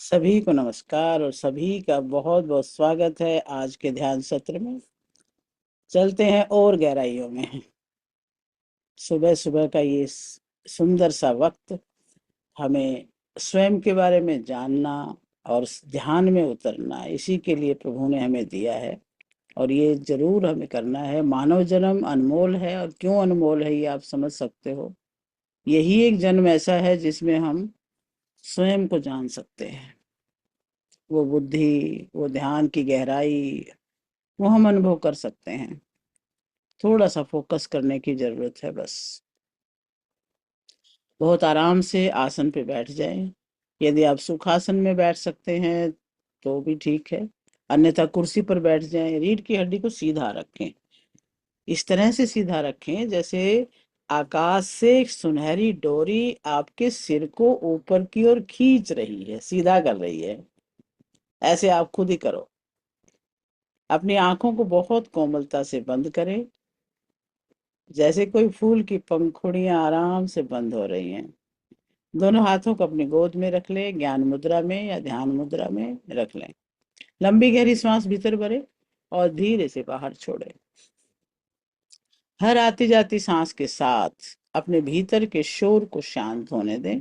सभी को नमस्कार और सभी का बहुत बहुत स्वागत है आज के ध्यान सत्र में। चलते हैं और गहराइयों में। सुबह सुबह का ये सुंदर सा वक्त हमें स्वयं के बारे में जानना और ध्यान में उतरना, इसी के लिए प्रभु ने हमें दिया है। और ये जरूर हमें करना है। मानव जन्म अनमोल है, और क्यों अनमोल है ये आप समझ सकते हो। यही एक जन्म ऐसा है जिसमें हम स्वयं को जान सकते हैं। वो बुद्धि, वो ध्यान की गहराई, वो हम अनुभव कर सकते हैं। थोड़ा सा फोकस करने की जरूरत है बस। बहुत आराम से आसन पे बैठ जाएं। यदि आप सुखासन में बैठ सकते हैं तो भी ठीक है, अन्यथा कुर्सी पर बैठ जाएं। रीढ़ की हड्डी को सीधा रखें। इस तरह से सीधा रखें जैसे आकाश से एक सुनहरी डोरी आपके सिर को ऊपर की ओर खींच रही है, सीधा कर रही है। ऐसे आप खुद ही करो। अपनी आंखों को बहुत कोमलता से बंद करें, जैसे कोई फूल की पंखुड़ियां आराम से बंद हो रही हैं। दोनों हाथों को अपनी गोद में रख लें, ज्ञान मुद्रा में या ध्यान मुद्रा में रख लें। लंबी गहरी सांस भीतर भरें और धीरे से बाहर छोड़ें। हर आती जाती सांस के साथ अपने भीतर के शोर को शांत होने दें।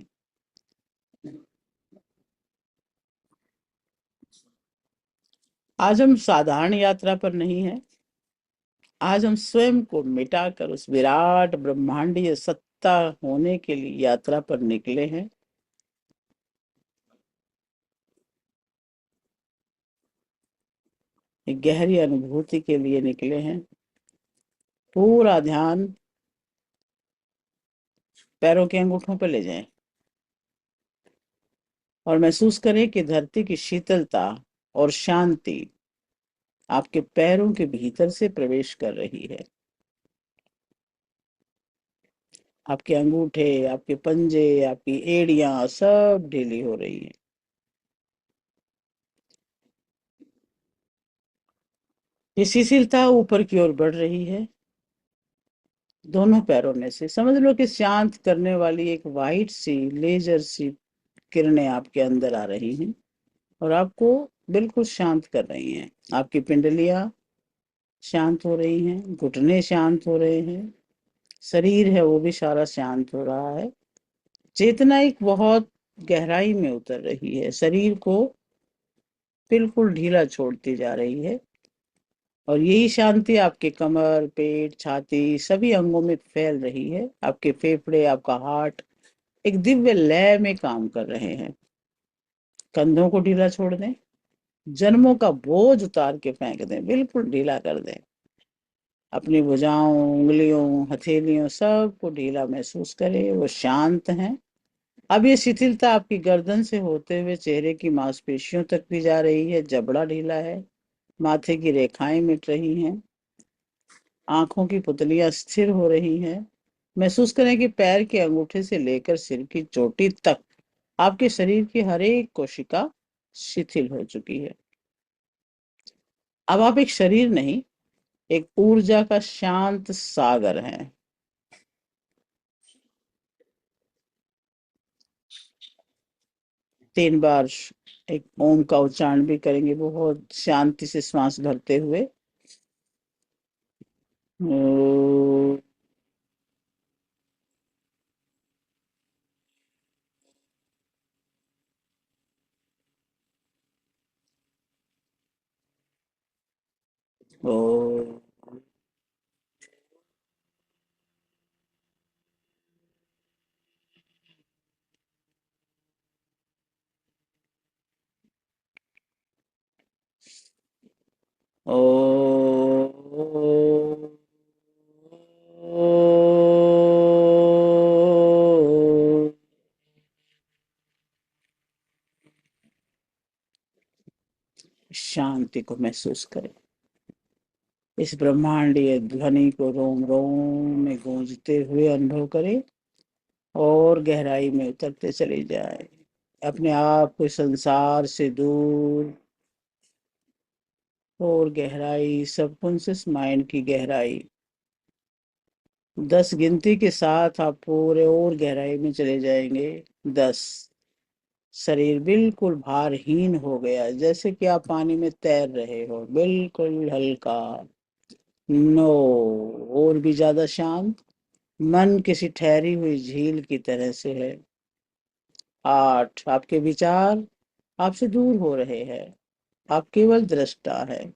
आज हम साधारण यात्रा पर नहीं है। आज हम स्वयं को मिटाकर उस विराट ब्रह्मांडीय सत्ता होने के लिए यात्रा पर निकले हैं। एक गहरी अनुभूति के लिए निकले हैं। पूरा ध्यान पैरों के अंगूठों पर ले जाएं और महसूस करें कि धरती की शीतलता और शांति आपके पैरों के भीतर से प्रवेश कर रही है। आपके अंगूठे, आपके पंजे, आपकी एड़ियां सब ढीली हो रही हैं। ये शिथिलता ऊपर की ओर बढ़ रही है। दोनों पैरों में से समझ लो कि शांत करने वाली एक वाइट सी लेजर सी किरणें आपके अंदर आ रही हैं और आपको बिल्कुल शांत कर रही हैं। आपकी पिंडलियां शांत हो रही हैं, घुटने शांत हो रहे हैं, शरीर है वो भी सारा शांत हो रहा है। चेतना एक बहुत गहराई में उतर रही है, शरीर को बिल्कुल ढीला छोड़ती जा रही है। और यही शांति आपके कमर, पेट, छाती सभी अंगों में फैल रही है। आपके फेफड़े, आपका हार्ट एक दिव्य लय में काम कर रहे हैं। कंधों को ढीला छोड़ दें। जन्मों का बोझ उतार के फेंक दें, बिल्कुल ढीला कर दें। अपनी भुजाओं, उंगलियों, हथेलियों सब को ढीला महसूस करें, वो शांत हैं। अब ये शिथिलता आपकी गर्दन से होते हुए चेहरे की मांसपेशियों तक भी जा रही है। जबड़ा ढीला है, माथे की रेखाएं मिट रही हैं, आंखों की पुतलियां स्थिर हो रही हैं। महसूस करें कि पैर के अंगूठे से लेकर सिर की चोटी तक आपके शरीर की हर एक कोशिका शिथिल हो चुकी है। अब आप एक शरीर नहीं, एक ऊर्जा का शांत सागर हैं। 3 बार एक ओम का उच्चारण भी करेंगे, बहुत शांति से श्वास भरते हुए। ओ, ओ, ओ, शांति को महसूस करें। इस ब्रह्मांडीय ध्वनि को रोम रोम में गूंजते हुए अनुभव करें और गहराई में उतरते चले जाए। अपने आप को संसार से दूर और गहराई, सबकॉन्शियस माइंड की गहराई। 10 गिनती के साथ आप पूरे और गहराई में चले जाएंगे। 10, शरीर बिल्कुल भारहीन हो गया, जैसे कि आप पानी में तैर रहे हो, बिल्कुल हल्का। 9, और भी ज्यादा शांत। मन किसी ठहरी हुई झील की तरह से है। 8, आपके विचार आपसे दूर हो रहे हैं, आप केवल दृष्टा है।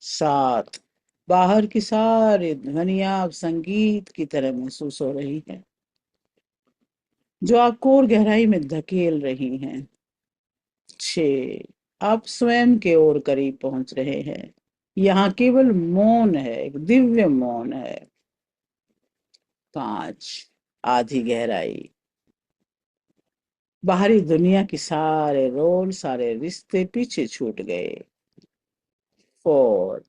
7, बाहर की सारी ध्वनियां अब संगीत की तरह महसूस हो रही हैं, जो आपको और गहराई में धकेल रही हैं। 6, आप स्वयं के ओर करीब पहुंच रहे हैं। यहाँ केवल मौन है, एक दिव्य मौन है। 5, आधी गहराई। बाहरी दुनिया की सारे रोल, सारे रिश्ते पीछे छूट गए। 4,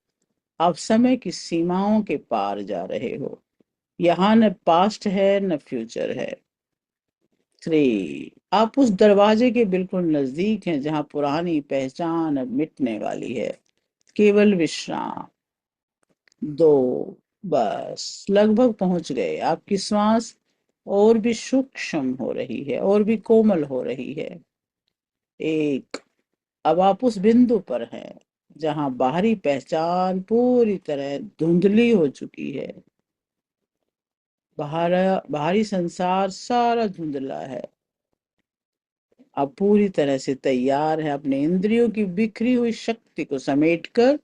आप समय की सीमाओं के पार जा रहे हो। यहाँ न पास्ट है न फ्यूचर है। 3, आप उस दरवाजे के बिल्कुल नजदीक हैं जहां पुरानी पहचान अब मिटने वाली है। केवल विश्राम। 2, बस लगभग पहुंच गए। आपकी श्वास और भी सूक्ष्म हो रही है, और भी कोमल हो रही है। 1, अब आप उस बिंदु पर हैं जहां बाहरी पहचान पूरी तरह धुंधली हो चुकी है। बाहरी संसार सारा धुंधला है। आप पूरी तरह से तैयार हैं अपने इंद्रियों की बिखरी हुई शक्ति को समेटकर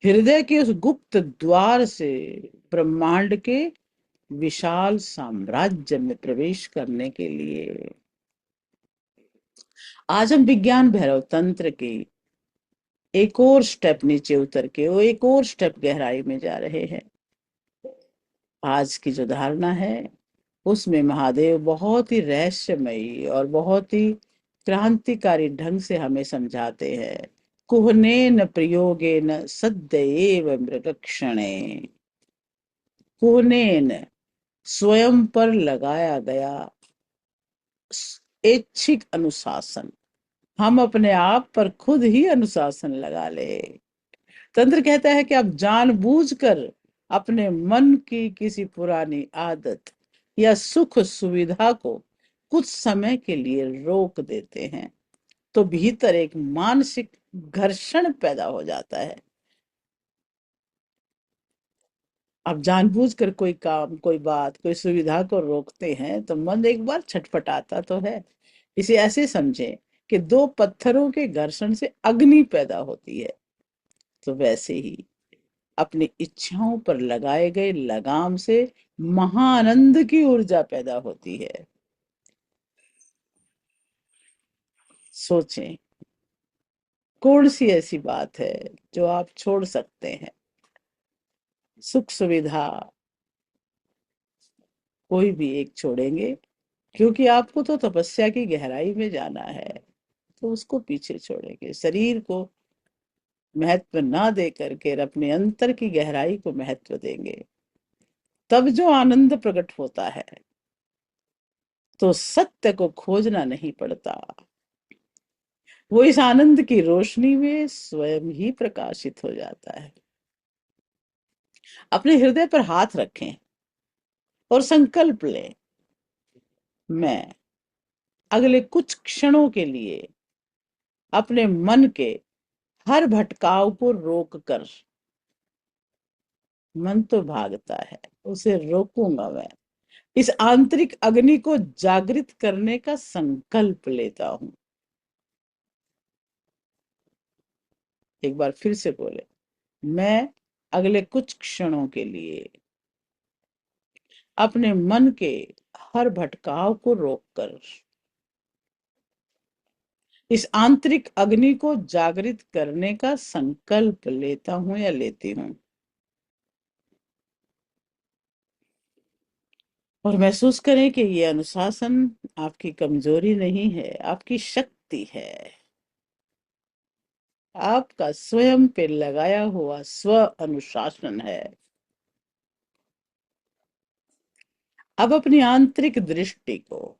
हृदय के उस गुप्त द्वार से ब्रह्मांड के विशाल साम्राज्य में प्रवेश करने के लिए। आज हम विज्ञान भैरव तंत्र की एक और स्टेप नीचे उतर के वो एक और स्टेप गहराई में जा रहे हैं। आज की जो धारणा है उसमें महादेव बहुत ही रहस्यमयी और बहुत ही क्रांतिकारी ढंग से हमें समझाते हैं। कुहनेन प्रयोगेन सद्य एव मृगक्षणे। कुहनेन, स्वयं पर लगाया गया ऐच्छिक अनुशासन। हम अपने आप पर खुद ही अनुशासन लगा ले। तंत्र कहता है कि आप जानबूझकर अपने मन की किसी पुरानी आदत या सुख सुविधा को कुछ समय के लिए रोक देते हैं, तो भीतर एक मानसिक घर्षण पैदा हो जाता है। आप जानबूझकर कोई काम, कोई बात, कोई सुविधा को रोकते हैं तो मन एक बार छटपटाता तो है। इसे ऐसे समझें कि दो पत्थरों के घर्षण से अग्नि पैदा होती है, तो वैसे ही अपनी इच्छाओं पर लगाए गए लगाम से महाआनंद की ऊर्जा पैदा होती है। सोचें, कौन सी ऐसी बात है जो आप छोड़ सकते हैं? सुख सुविधा कोई भी एक छोड़ेंगे, क्योंकि आपको तो तपस्या की गहराई में जाना है, तो उसको पीछे छोड़ेंगे। शरीर को महत्व ना दे करके अपने अंतर की गहराई को महत्व देंगे, तब जो आनंद प्रकट होता है तो सत्य को खोजना नहीं पड़ता। वो इस आनंद की रोशनी में स्वयं ही प्रकाशित हो जाता है। अपने हृदय पर हाथ रखें और संकल्प लें, मैं अगले कुछ क्षणों के लिए अपने मन के हर भटकाव को रोक कर, मन तो भागता है, उसे रोकूंगा मैं, इस आंतरिक अग्नि को जागृत करने का संकल्प लेता हूं। एक बार फिर से बोले, मैं अगले कुछ क्षणों के लिए अपने मन के हर भटकाव को रोककर इस आंतरिक अग्नि को जागृत करने का संकल्प लेता हूं या लेती हूं। और महसूस करें कि ये अनुशासन आपकी कमजोरी नहीं है, आपकी शक्ति है। आपका स्वयं पे लगाया हुआ स्व अनुशासन है। अब अपनी आंतरिक दृष्टि को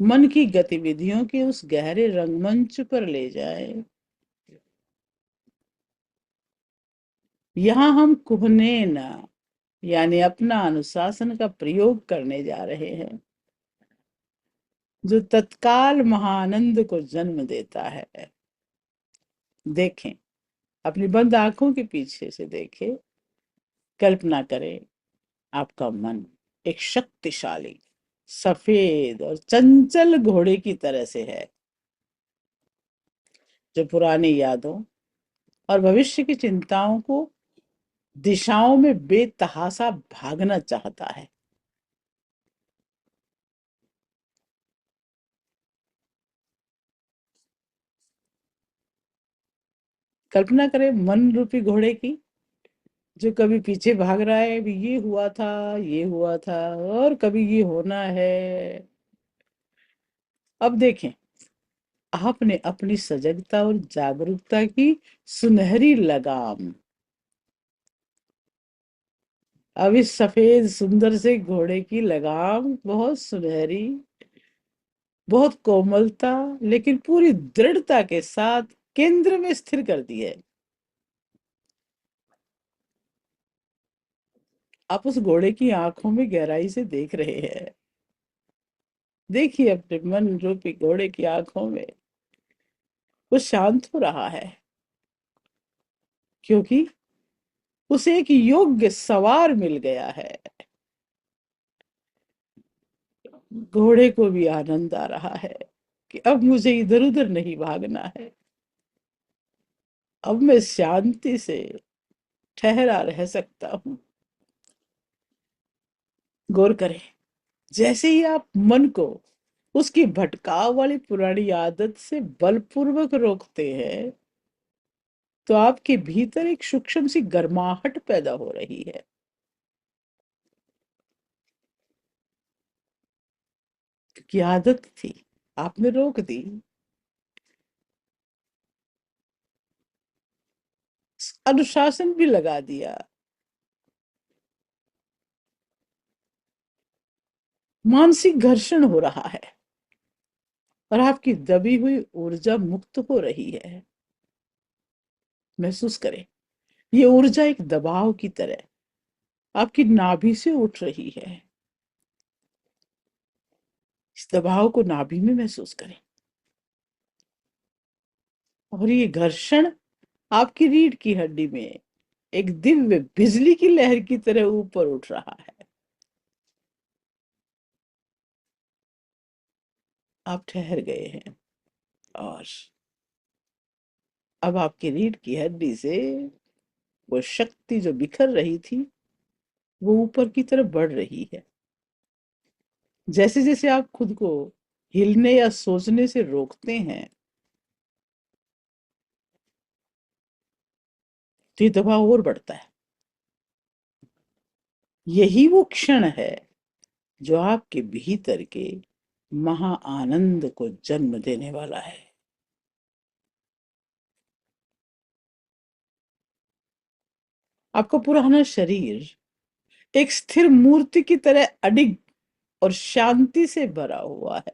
मन की गतिविधियों के उस गहरे रंगमंच पर ले जाएं। यहाँ हम कुहने न, यानी अपना अनुशासन का प्रयोग करने जा रहे हैं। जो तत्काल महानंद को जन्म देता है। देखें, अपनी बंद आंखों के पीछे से देखें, कल्पना करें, आपका मन एक शक्तिशाली सफेद और चंचल घोड़े की तरह से है, जो पुरानी यादों और भविष्य की चिंताओं को दिशाओं में बेतहासा भागना चाहता है। कल्पना करें मन रूपी घोड़े की, जो कभी पीछे भाग रहा है, अभी ये हुआ था, ये हुआ था, और कभी ये होना है। अब देखें, आपने अपनी सजगता और जागरूकता की सुनहरी लगाम अब इस सफेद सुंदर से घोड़े की लगाम बहुत सुनहरी, बहुत कोमलता, लेकिन पूरी दृढ़ता के साथ केंद्र में स्थिर कर दी है। आप उस घोड़े की आंखों में गहराई से देख रहे हैं। देखिए अपने मन रूपी घोड़े की आंखों में, वो शांत हो रहा है, क्योंकि उसे एक योग्य सवार मिल गया है। घोड़े को भी आनंद आ रहा है कि अब मुझे इधर उधर नहीं भागना है, अब मैं शांति से ठहरा रह सकता हूँ। गौर करें, जैसे ही आप मन को उसकी भटकाव वाली पुरानी आदत से बलपूर्वक रोकते हैं, तो आपके भीतर एक सूक्ष्म सी गर्माहट पैदा हो रही है। क्योंकि आदत थी, आपने रोक दी। अनुशासन भी लगा दिया। मानसिक घर्षण हो रहा है और आपकी दबी हुई ऊर्जा मुक्त हो रही है। महसूस करें, ये ऊर्जा एक दबाव की तरह आपकी नाभि से उठ रही है। इस दबाव को नाभि में महसूस करें, और ये घर्षण आपकी रीढ़ की हड्डी में एक दिव्य बिजली की लहर की तरह ऊपर उठ रहा है। आप ठहर गए हैं, और अब आपकी रीढ़ की हड्डी से वो शक्ति जो बिखर रही थी, वो ऊपर की तरफ बढ़ रही है। जैसे जैसे आप खुद को हिलने या सोचने से रोकते हैं, तो ये दबाव और बढ़ता है। यही वो क्षण है जो आपके भीतर के महा आनंद को जन्म देने वाला है। आपका पुराना शरीर एक स्थिर मूर्ति की तरह अडिग और शांति से भरा हुआ है,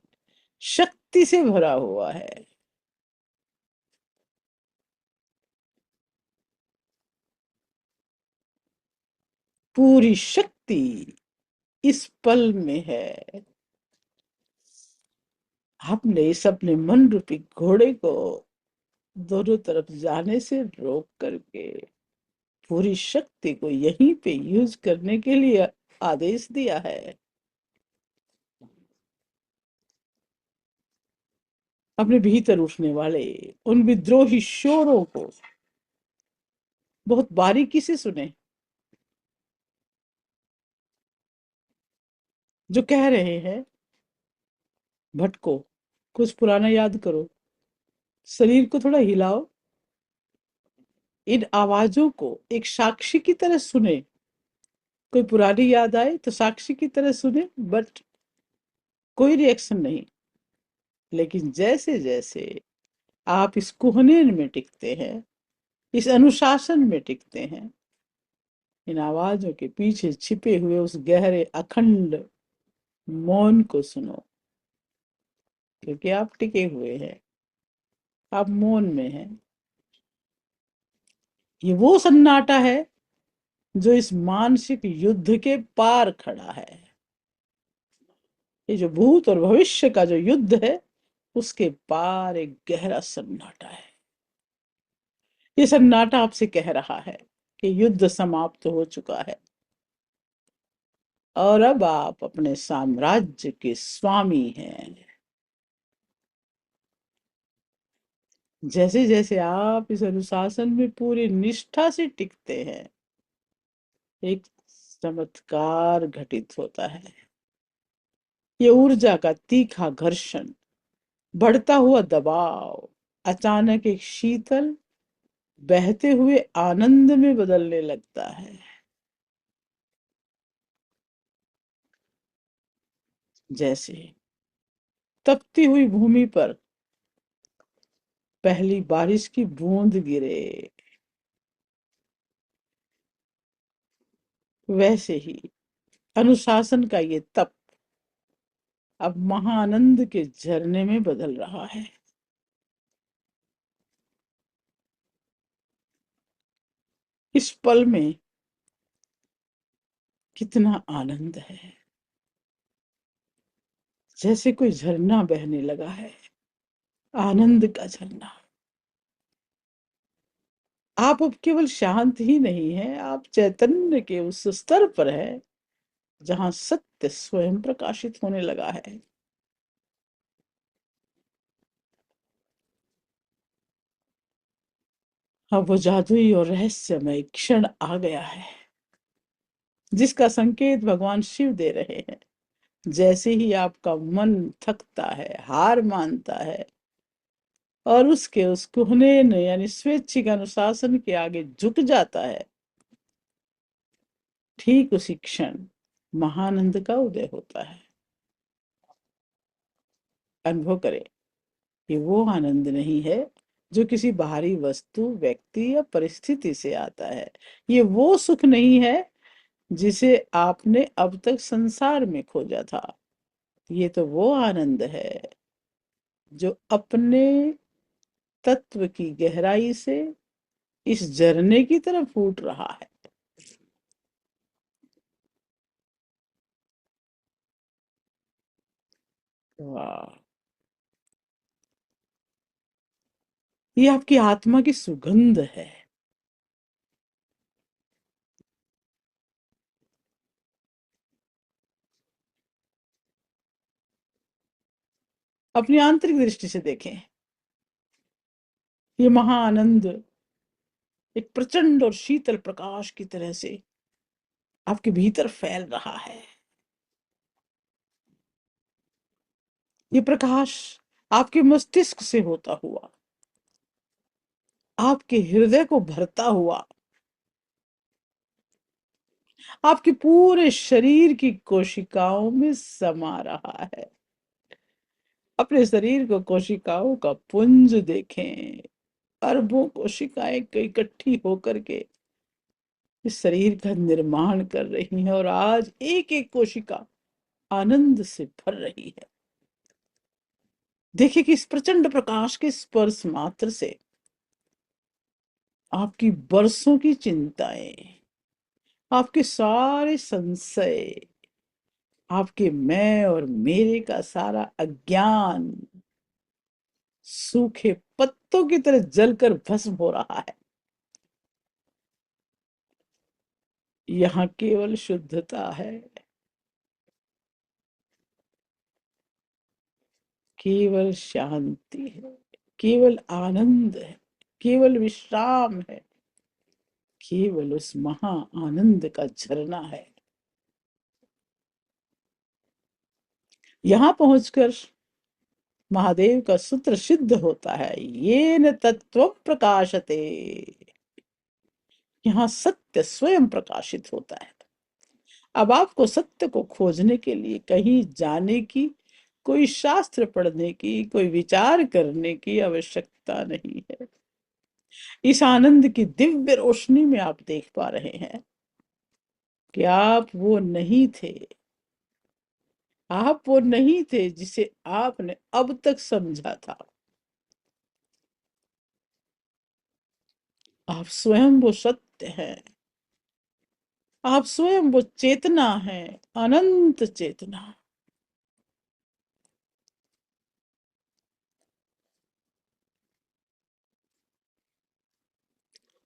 शक्ति से भरा हुआ है। पूरी शक्ति इस पल में है। आपने इस अपने मन रूपी घोड़े को दोनों तरफ जाने से रोक करके पूरी शक्ति को यहीं पे यूज करने के लिए आदेश दिया है। अपने भीतर उठने वाले उन विद्रोही शोरों को बहुत बारीकी से सुने, जो कह रहे हैं, भटको, कुछ पुराना याद करो, शरीर को थोड़ा हिलाओ। इन आवाजों को एक साक्षी की तरह सुने। कोई पुरानी याद आए तो साक्षी की तरह सुने, बट कोई रिएक्शन नहीं। लेकिन जैसे जैसे आप इस कुहने में टिकते हैं, इस अनुशासन में टिकते हैं, इन आवाजों के पीछे छिपे हुए उस गहरे अखंड मौन को सुनो। क्योंकि आप टिके हुए हैं, आप मौन में हैं। ये वो सन्नाटा है जो इस मानसिक युद्ध के पार खड़ा है। ये जो भूत और भविष्य का जो युद्ध है, उसके पार एक गहरा सन्नाटा है। ये सन्नाटा आपसे कह रहा है कि युद्ध समाप्त हो चुका है और अब आप अपने साम्राज्य के स्वामी हैं। जैसे जैसे आप इस अनुशासन में पूरी निष्ठा से टिकते हैं, एक चमत्कार घटित होता है। ये ऊर्जा का तीखा घर्षण, बढ़ता हुआ दबाव, अचानक एक शीतल, बहते हुए आनंद में बदलने लगता है। जैसे तपती हुई भूमि पर पहली बारिश की बूंद गिरे, वैसे ही अनुशासन का ये तप अब महाआनंद के झरने में बदल रहा है। इस पल में कितना आनंद है, जैसे कोई झरना बहने लगा है, आनंद का झरना। आप अब केवल शांत ही नहीं है, आप चैतन्य के उस स्तर पर है जहां सत्य स्वयं प्रकाशित होने लगा है। अब वो जादुई और रहस्यमय क्षण आ गया है, जिसका संकेत भगवान शिव दे रहे हैं। जैसे ही आपका मन थकता है, हार मानता है और उसके उस कुहने यानी स्वैच्छिक अनुशासन के आगे झुक जाता है, ठीक उसी क्षण महानंद का उदय होता है। अनुभव करें कि वो आनंद नहीं है जो किसी बाहरी वस्तु, व्यक्ति या परिस्थिति से आता है। ये वो सुख नहीं है जिसे आपने अब तक संसार में खोजा था। ये तो वो आनंद है जो अपने तत्व की गहराई से इस झरने की तरफ फूट रहा है। वाह, ये आपकी आत्मा की सुगंध है। अपनी आंतरिक दृष्टि से देखें, ये महाआनंद एक प्रचंड और शीतल प्रकाश की तरह से आपके भीतर फैल रहा है। ये प्रकाश आपके मस्तिष्क से होता हुआ आपके हृदय को भरता हुआ आपके पूरे शरीर की कोशिकाओं में समा रहा है। अपने शरीर को कोशिकाओं का पुंज देखें। अरबों कोशिकाएं इकट्ठी होकर के इस शरीर का निर्माण कर रही हैं और आज एक एक कोशिका आनंद से भर रही है। देखिए कि इस प्रचंड प्रकाश के स्पर्श मात्र से आपकी बरसों की चिंताएं, आपके सारे संशय, आपके मैं और मेरे का सारा अज्ञान सूखे पत्तों की तरह जलकर भस्म हो रहा है। यहाँ केवल शुद्धता है, केवल शांति है, केवल आनंद है, केवल विश्राम है, केवल उस महा आनंद का झरना है। यहाँ पहुंचकर महादेव का सूत्र सिद्ध होता है, ये न तत्व प्रकाशते। यहाँ सत्य स्वयं प्रकाशित होता है। अब आपको सत्य को खोजने के लिए कहीं जाने की, कोई शास्त्र पढ़ने की, कोई विचार करने की आवश्यकता नहीं है। इस आनंद की दिव्य रोशनी में आप देख पा रहे हैं कि आप वो नहीं थे, आप वो नहीं थे जिसे आपने अब तक समझा था। आप स्वयं वो सत्य हैं, आप स्वयं वो चेतना है, अनंत चेतना।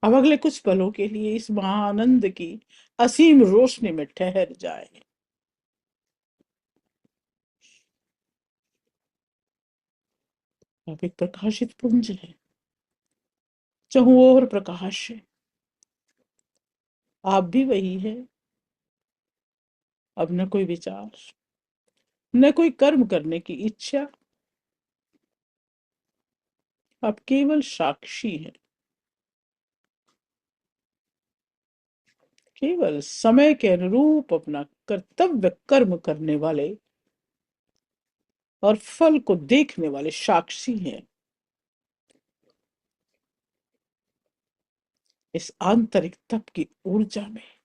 अब अगले कुछ पलों के लिए इस महाआनंद की असीम रोशनी में ठहर जाए। आप एक प्रकाशित पुंज है, चाहूं और प्रकाश है। आप भी वही है। अब न कोई विचार, न कोई कर्म करने की इच्छा, आप केवल साक्षी हैं। केवल समय के अनुरूप अपना कर्तव्य कर्म करने वाले और फल को देखने वाले साक्षी हैं। इस आंतरिक तप की ऊर्जा में,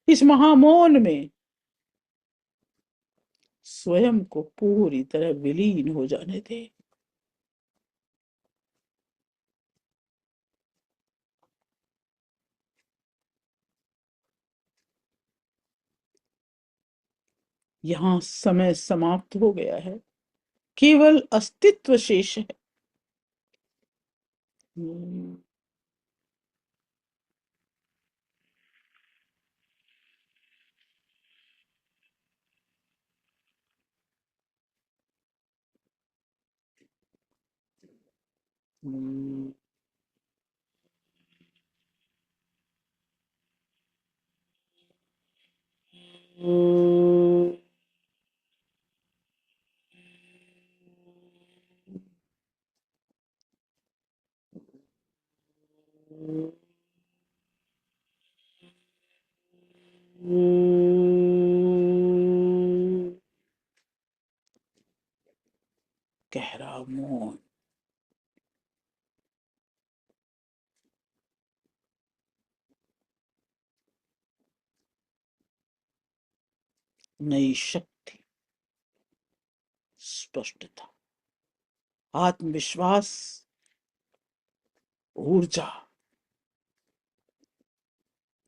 इस महामौन में स्वयं को पूरी तरह विलीन हो जाने दे। यहाँ समय समाप्त हो गया है, केवल अस्तित्व शेष है। हम्म, हम्म, गहरा मौन। नई शक्ति, स्पष्टता, आत्मविश्वास, ऊर्जा,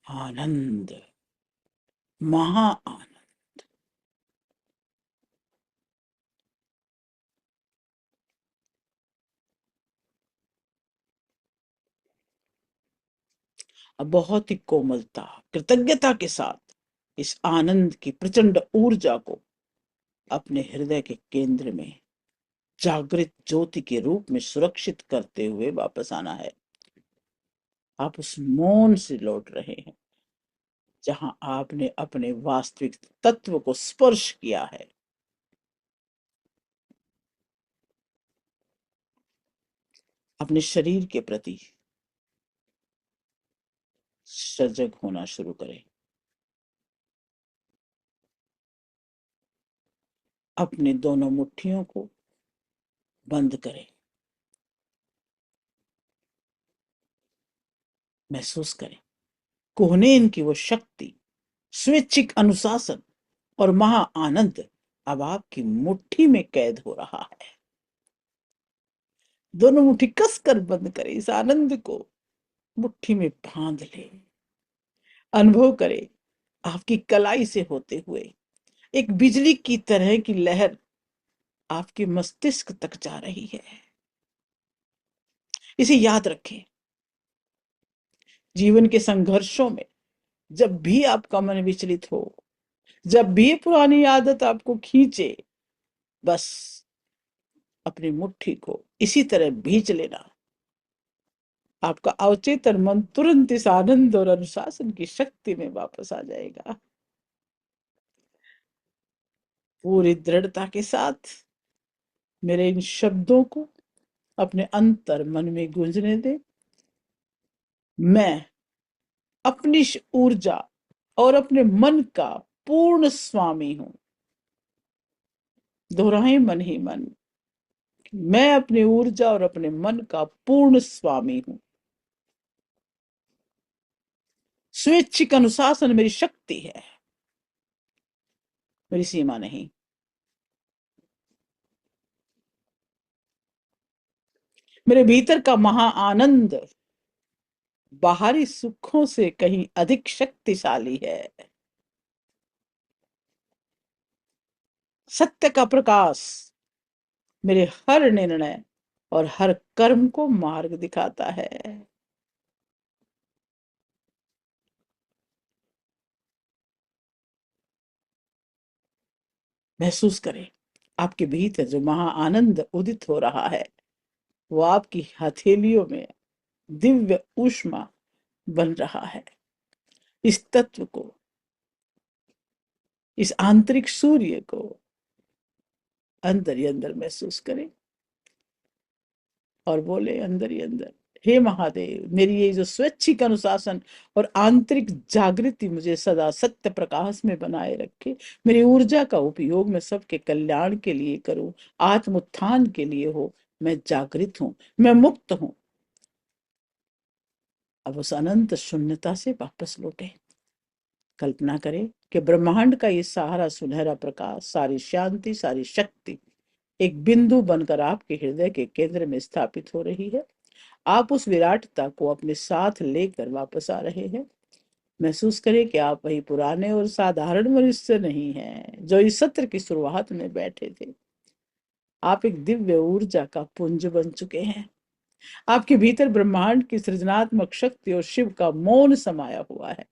आनंद, महा आनंद। अब बहुत ही कोमलता, कृतज्ञता के साथ इस आनंद की प्रचंड ऊर्जा को अपने हृदय के केंद्र में जागृत ज्योति के रूप में सुरक्षित करते हुए वापस आना है। आप उस मौन से लौट रहे हैं जहां आपने अपने वास्तविक तत्व को स्पर्श किया है। अपने शरीर के प्रति सजग होना शुरू करें। अपने दोनों मुट्ठियों को बंद करें। महसूस करें कोहनेन की वो शक्ति, स्वैच्छिक अनुशासन और महा आनंद अब आपकी मुट्ठी में कैद हो रहा है। दोनों मुट्ठी कसकर बंद करें। इस आनंद को मुट्ठी में बांध ले। अनुभव करें आपकी कलाई से होते हुए एक बिजली की तरह की लहर आपके मस्तिष्क तक जा रही है। इसे याद रखें। जीवन के संघर्षों में जब भी आपका मन विचलित हो, जब भी पुरानी आदत आपको खींचे, बस अपनी मुट्ठी को इसी तरह भींच लेना। आपका अवचेतन मन तुरंत इस आनंद और अनुशासन की शक्ति में वापस आ जाएगा। पूरी दृढ़ता के साथ मेरे इन शब्दों को अपने अंतर मन में गूंजने दे। मैं अपनी ऊर्जा और अपने मन का पूर्ण स्वामी हूं। दोहराए मन ही मन। मैं अपनी ऊर्जा और अपने मन का पूर्ण स्वामी हूं। स्वैच्छिक अनुशासन मेरी शक्ति है, मेरी सीमा नहीं। मेरे भीतर का महा आनंद बाहरी सुखों से कहीं अधिक शक्तिशाली है। सत्य का प्रकाश मेरे हर निर्णय और हर कर्म को मार्ग दिखाता है। महसूस करें आपके भीतर जो महा आनंद उदित हो रहा है, वो आपकी हथेलियों में दिव्य ऊष्मा बन रहा है। इस तत्व को, इस आंतरिक सूर्य को अंदर ही अंदर महसूस करें और बोले अंदर ही अंदर, हे महादेव, मेरी ये जो स्वैच्छिक अनुशासन और आंतरिक जागृति मुझे सदा सत्य प्रकाश में बनाए रखे। मेरी ऊर्जा का उपयोग मैं सबके कल्याण के लिए करूं, आत्मोत्थान के लिए हो। मैं जागृत हूं, मैं मुक्त हूं। अब उस अनंत शून्यता से वापस लौटे। कल्पना करें कि ब्रह्मांड का ये सारा सुनहरा प्रकाश, सारी शांति, सारी शक्ति एक बिंदु बनकर आपके हृदय के केंद्र में स्थापित हो रही है। आप उस विराटता को अपने साथ लेकर वापस आ रहे हैं। महसूस करें कि आप वही पुराने और साधारण मनुष्य नहीं हैं जो इस सत्र की शुरुआत में बैठे थे। आप एक दिव्य ऊर्जा का पुंज बन चुके हैं। आपके भीतर ब्रह्मांड की सृजनात्मक शक्ति और शिव का मौन समाया हुआ है।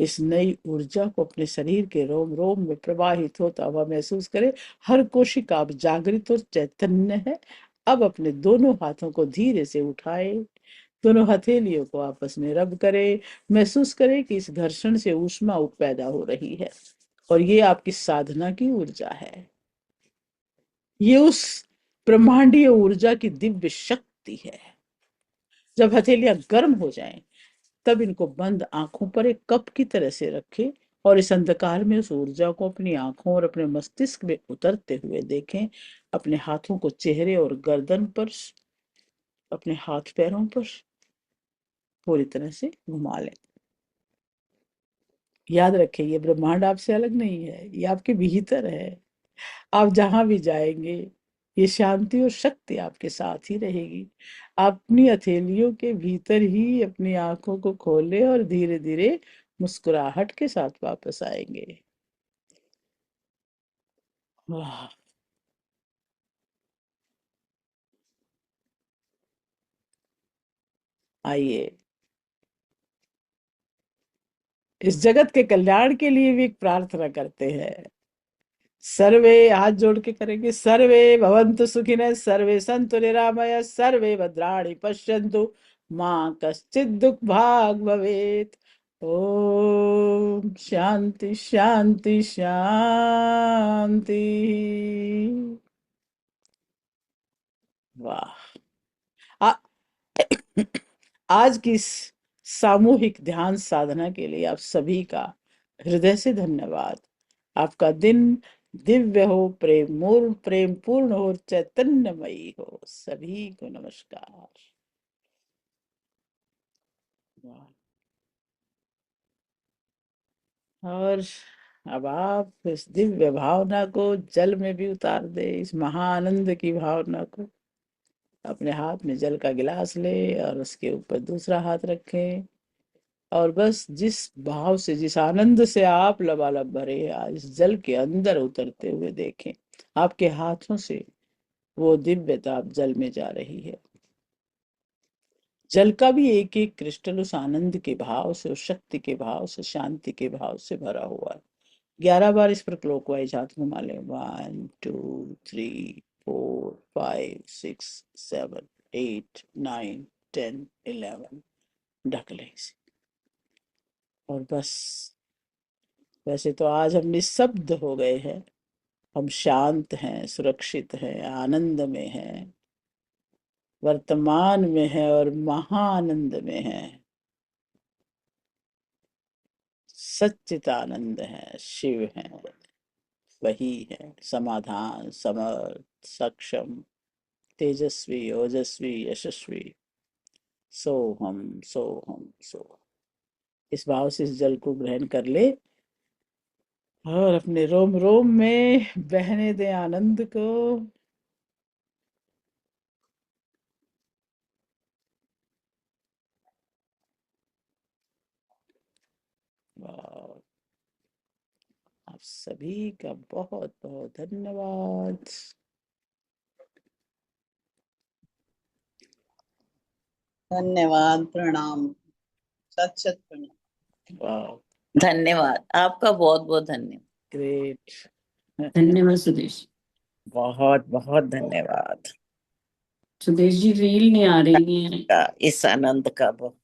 इस नई ऊर्जा को अपने शरीर के रोम रोम में प्रवाहित होता हुआ महसूस करें। हर कोशिका अब जागृत और चैतन्य है। अब अपने दोनों हाथों को धीरे से उठाए, दोनों हथेलियों को आपस में रब करें। महसूस करें कि इस घर्षण से ऊष्मा पैदा हो रही है और ये आपकी साधना की ऊर्जा है। ये उस ब्रह्मांडीय ऊर्जा की दिव्य शक्ति है। जब हथेलियां गर्म हो जाएं, तब इनको बंद आंखों पर एक कप की तरह से रखें और इस अंधकार में उस ऊर्जा को अपनी आंखों और अपने मस्तिष्क में उतरते हुए देखें। अपने हाथों को चेहरे और गर्दन पर, अपने हाथ पैरों पर पूरी तरह से घुमा लें। याद रखें, ये ब्रह्मांड आपसे अलग नहीं है, ये आपके भीतर है। आप जहां भी जाएंगे, ये शांति और शक्ति आपके साथ ही रहेगी। आप अपनी हथेलियों के भीतर ही अपनी आंखों को खोलें और धीरे धीरे मुस्कुराहट के साथ वापस आएंगे। वाह! आइए इस जगत के कल्याण के लिए भी एक प्रार्थना करते हैं। सर्वे हाथ जोड़ के करेंगे। सर्वे भवन्तु सुखिनः, सर्वे सन्तु निरामया, सर्वे भद्राणि पश्यन्तु, मां कश्चित् दुःख भाग् भवेत्। ओम शांति शांति शांति। वाह! आ, आज की इस सामूहिक ध्यान साधना के लिए आप सभी का हृदय से धन्यवाद। आपका दिन दिव्य हो, प्रेम पूर्ण हो, चैतन्यमयी हो। सभी को नमस्कार। और अब आप इस दिव्य भावना को जल में भी उतार दे, इस महाआनंद की भावना को। अपने हाथ में जल का गिलास ले और उसके ऊपर दूसरा हाथ रखें और बस जिस भाव से, जिस आनंद से आप लबालब भरे आज इस जल के अंदर उतरते हुए देखें। आपके हाथों से वो दिव्यता अब जल में जा रही है। जल का भी एक एक क्रिस्टल उस आनंद के भाव से, उस शक्ति के भाव से, शांति के भाव से भरा हुआ है। 11 बार इस पर क्लॉकवाइज हाथ घुमा लें। 1 2 3 4 5 6 7 8 9 10 11। ढक लें इसे और बस। वैसे तो आज हम निस्तब्ध हो गए हैं, हम शांत हैं, सुरक्षित हैं, आनंद में हैं, वर्तमान में हैं और महाआनंद में हैं। सच्चिदानंद है, शिव है, वही है समाधान, समर्थ, सक्षम, तेजस्वी, ओजस्वी, यशस्वी। सो हम, सो हम, सो। इस भाव से इस जल को ग्रहण कर ले और अपने रोम रोम में बहने दे आनंद को। वाह! आप सभी का बहुत बहुत धन्यवाद। धन्यवाद, प्रणाम, सत सत प्रणाम। वाह! धन्यवाद, आपका बहुत बहुत धन्यवाद। ग्रेट। धन्यवाद सुदेश। बहुत बहुत धन्यवाद सुदेश जी रील नहीं आ रही है। इस आनंद का बहुत